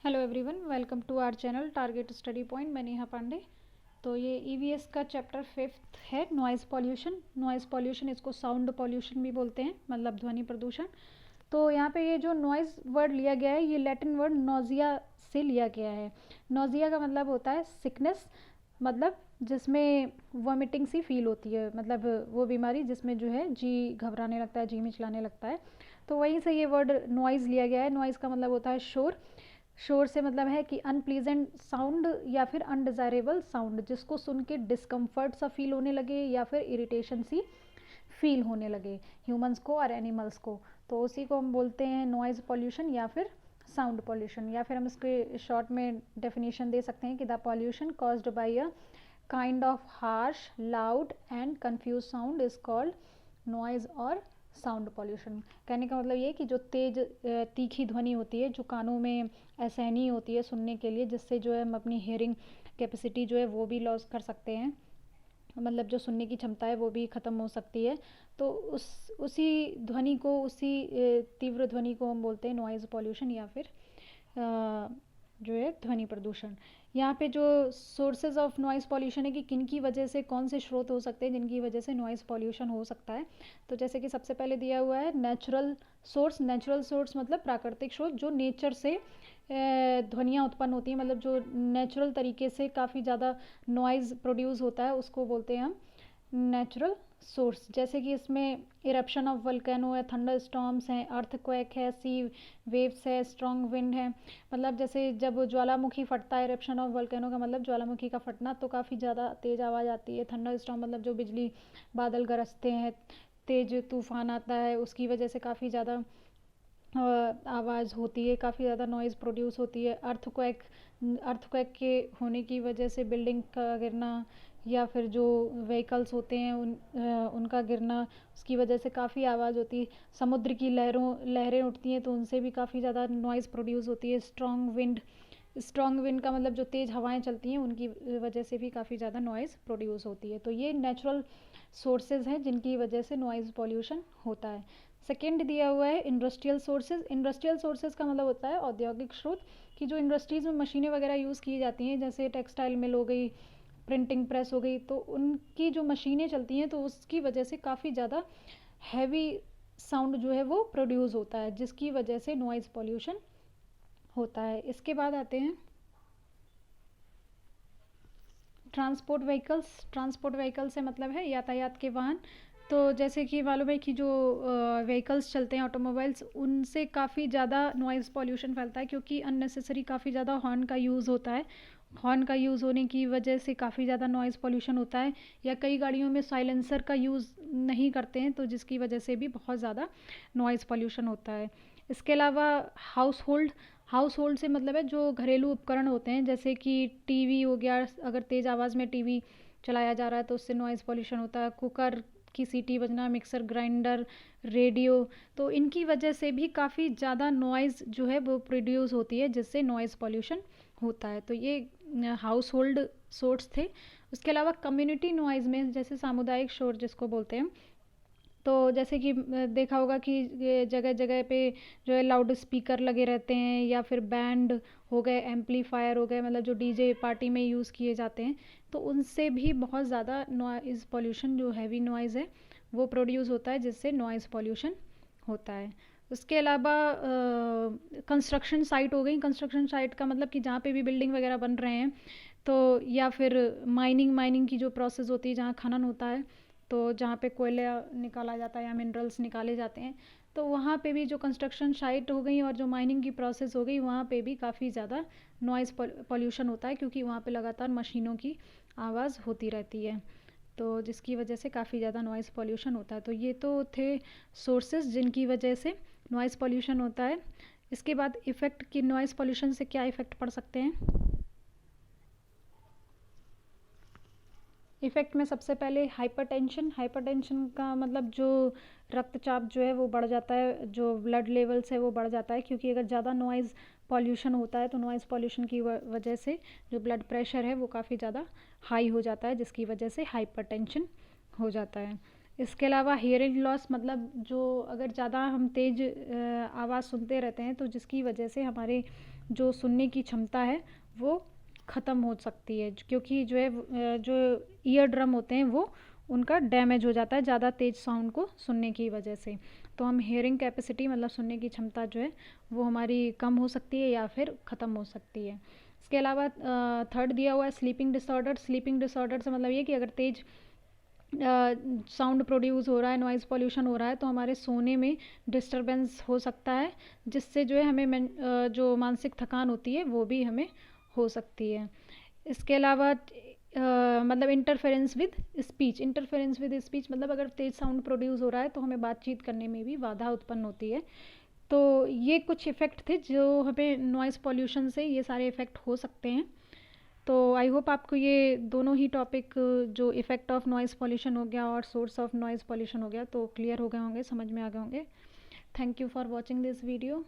Hello everyone, welcome to our channel target study point. मैं नेहा पांडे। तो ये ईवीएस का चैप्टर 5th है, नॉइज़ पॉल्यूशन। नॉइज़ पॉल्यूशन, इसको साउंड पॉल्यूशन भी बोलते हैं, मतलब ध्वनि प्रदूषण। तो यहाँ पे ये जो नॉइज़ वर्ड लिया गया है, ये लैटिन वर्ड नोजिया से लिया गया है। नोजिया का मतलब होता है सिकनेस, मतलब जिसमें वॉमिटिंग सी फील होती है, मतलब वो बीमारी जिसमें जो है जी घबराने लगता है, जी मिचलाने लगता है। तो वहीं से ये वर्ड नॉइज़ लिया गया है। नॉइज़ का मतलब होता है शोर। शोर से मतलब है कि अनप्लीजेंट साउंड या फिर अनडिज़ायरेबल साउंड, जिसको सुन के डिस्कम्फर्ट सा फील होने लगे या फिर इरिटेशन सी फील होने लगे ह्यूमंस को और एनिमल्स को। तो उसी को हम बोलते हैं नॉइज़ पॉल्यूशन या फिर साउंड पॉल्यूशन, या फिर हम इसके शॉर्ट में डेफिनेशन दे सकते हैं कि the pollution caused by a kind of harsh, loud and confuse sound is called noise और साउंड पॉल्यूशन। कहने का मतलब ये कि जो तेज तीखी ध्वनि होती है, जो कानों में असहनीय होती है सुनने के लिए, जिससे जो है हम अपनी हियरिंग कैपेसिटी जो है वो भी लॉस कर सकते हैं, मतलब जो सुनने की क्षमता है वो भी ख़त्म हो सकती है। तो उसी ध्वनि को, उसी तीव्र ध्वनि को हम बोलते हैं नॉइज़ पॉल्यूशन या फिर जो है ध्वनि प्रदूषण। यहाँ पे जो सोर्सेज ऑफ नॉइज़ पॉल्यूशन है कि किन की वजह से, कौन से स्रोत हो सकते हैं जिनकी वजह से नॉइज़ पॉल्यूशन हो सकता है। तो जैसे कि सबसे पहले दिया हुआ है नेचुरल सोर्स। नेचुरल सोर्स मतलब प्राकृतिक स्रोत, जो नेचर से ध्वनियाँ उत्पन्न होती हैं, मतलब जो नेचुरल तरीके से काफ़ी ज़्यादा नॉइज़ प्रोड्यूस होता है, उसको बोलते हैं हम नेचुरल सोर्स। जैसे कि इसमें इरप्शन ऑफ वल्केनो है, थंडर स्टॉर्म्स हैं, अर्थक्वेक है, सी वेव्स है, स्ट्रॉन्ग विंड है। मतलब जैसे जब ज्वालामुखी फटता है, इरप्शन ऑफ वल्केनो का मतलब ज्वालामुखी का फटना, तो काफ़ी ज़्यादा तेज़ आवाज़ आती है। थंडर स्टॉर्म मतलब जो बिजली बादल गरजते हैं, तेज तूफान आता है, उसकी वजह से काफ़ी ज़्यादा आवाज़ होती है, काफ़ी ज़्यादा नॉइज़ प्रोड्यूस होती है। अर्थक्वेक के होने की वजह से बिल्डिंग का गिरना या फिर जो व्हीकल्स होते हैं उनका गिरना, उसकी वजह से काफ़ी आवाज़ होती है। समुद्र की लहरें उठती हैं तो उनसे भी काफ़ी ज़्यादा नॉइज़ प्रोड्यूस होती है। स्ट्रॉन्ग विंड का मतलब जो तेज़ हवाएं चलती हैं उनकी वजह से भी काफ़ी ज़्यादा नॉइज़ प्रोड्यूस होती है। तो ये नेचुरल सोर्सेज हैं जिनकी वजह से नॉइज़ पॉल्यूशन होता है। सेकेंड दिया हुआ है इंडस्ट्रियल सोर्सेज। इंडस्ट्रियल सोर्सेज का मतलब होता है औद्योगिक स्रोत, कि जो इंडस्ट्रीज़ में मशीनें वगैरह यूज़ की जाती हैं, जैसे टेक्सटाइल मिल हो गई, प्रिंटिंग प्रेस हो गई, तो उनकी जो मशीनें चलती हैं तो उसकी वजह से काफ़ी ज़्यादा हैवी साउंड जो है वो प्रोड्यूस होता है, जिसकी वजह से नॉइज़ पॉल्यूशन होता है। इसके बाद आते हैं ट्रांसपोर्ट व्हीकल्स। ट्रांसपोर्ट व्हीकल से मतलब है यातायात के वाहन। तो जैसे कि मालूम है कि जो व्हीकल्स चलते हैं, ऑटोमोबाइल्स, उनसे काफ़ी ज़्यादा नॉइज़ पॉल्यूशन फैलता है, क्योंकि अननेसेसरी काफ़ी ज़्यादा हॉर्न का यूज़ होता है। हॉर्न का यूज़ होने की वजह से काफ़ी ज़्यादा नॉइज़ पॉल्यूशन होता है, या कई गाड़ियों में साइलेंसर का यूज़ नहीं करते हैं, तो जिसकी वजह से भी बहुत ज़्यादा नॉइज़ पॉल्यूशन होता है। इसके अलावा हाउस होल्ड से मतलब है जो घरेलू उपकरण होते हैं, जैसे कि टीवी हो गया, अगर तेज़ आवाज़ में टीवी चलाया जा रहा है तो उससे नॉइज़ पॉल्यूशन होता है। कुकर की सीटी बजना, मिक्सर ग्राइंडर, रेडियो, तो इनकी वजह से भी काफ़ी ज़्यादा नॉइज़ जो है वो प्रोड्यूस होती है, जिससे नॉइज़ पॉल्यूशन होता है। तो ये हाउस होल्ड सोर्स थे। उसके अलावा कम्युनिटी नॉइज़ में जैसे सामुदायिक शोर जिसको बोलते हैं, तो जैसे कि देखा होगा कि जगह जगह पे जो है लाउड स्पीकर लगे रहते हैं, या फिर बैंड हो गए, एम्पलीफायर हो गए, मतलब जो डीजे पार्टी में यूज़ किए जाते हैं, तो उनसे भी बहुत ज़्यादा नॉइज़ पॉल्यूशन, जो हैवी नॉइज़ है वो प्रोड्यूस होता है, जिससे नॉइज़ पॉल्यूशन होता है। उसके अलावा कंस्ट्रक्शन साइट हो गई। कंस्ट्रक्शन साइट का मतलब कि जहाँ पे भी बिल्डिंग वगैरह बन रहे हैं, तो या फिर माइनिंग की जो प्रोसेस होती है, जहाँ खनन होता है, तो जहाँ पे कोयला निकाला जाता है या मिनरल्स निकाले जाते हैं, तो वहाँ पे भी जो कंस्ट्रक्शन साइट हो गई और जो माइनिंग की प्रोसेस हो गई, वहाँ पे भी काफ़ी ज़्यादा नॉइज़ पॉल्यूशन होता है, क्योंकि वहाँ पे लगातार मशीनों की आवाज़ होती रहती है, तो जिसकी वजह से काफ़ी ज़्यादा नॉइज़ पॉल्यूशन होता है। तो ये तो थे सोर्सेज जिनकी वजह से नॉइज़ पॉल्यूशन होता है। इसके बाद इफ़ेक्ट, कि नॉइज़ पॉल्यूशन से क्या इफ़ेक्ट पड़ सकते हैं। इफ़ेक्ट में सबसे पहले हाइपरटेंशन। हाइपरटेंशन का मतलब जो रक्तचाप जो है वो बढ़ जाता है, जो ब्लड लेवल्स है वो बढ़ जाता है, क्योंकि अगर ज़्यादा नॉइज़ पॉल्यूशन होता है तो नॉइज़ पॉल्यूशन की वजह से जो ब्लड प्रेशर है वो काफ़ी ज़्यादा हाई हो जाता है, जिसकी वजह से हाइपरटेंशन हो जाता है। इसके अलावा हियरिंग लॉस, मतलब जो अगर ज़्यादा हम तेज़ आवाज़ सुनते रहते हैं तो जिसकी वजह से हमारे जो सुनने की क्षमता है वो ख़त्म हो सकती है, क्योंकि जो है जो ईयर ड्रम होते हैं वो उनका डैमेज हो जाता है ज़्यादा तेज़ साउंड को सुनने की वजह से। तो हम हियरिंग कैपेसिटी मतलब सुनने की क्षमता जो है वो हमारी कम हो सकती है या फिर ख़त्म हो सकती है। इसके अलावा थर्ड दिया हुआ है स्लीपिंग डिसऑर्डर। स्लीपिंग डिसऑर्डर से मतलब ये कि अगर तेज़ साउंड प्रोड्यूस हो रहा है, नॉइज़ पॉल्यूशन हो रहा है, तो हमारे सोने में डिस्टरबेंस हो सकता है, जिससे जो है हमें जो मानसिक थकान होती है वो भी हमें हो सकती है। इसके अलावा मतलब interference with speech. Interference with speech मतलब अगर तेज साउंड प्रोड्यूस हो रहा है तो हमें बातचीत करने में भी बाधा उत्पन्न होती है। तो ये कुछ इफ़ेक्ट थे जो हमें नॉइज़ पॉल्यूशन से ये सारे इफ़ेक्ट हो सकते हैं। तो आई होप आपको ये दोनों ही टॉपिक, जो इफ़ेक्ट ऑफ नॉइज़ पॉल्यूशन हो गया और सोर्स ऑफ नॉइज़ पॉल्यूशन हो गया, तो क्लियर हो गए होंगे, समझ में आ गए होंगे। Thank you for watching this video.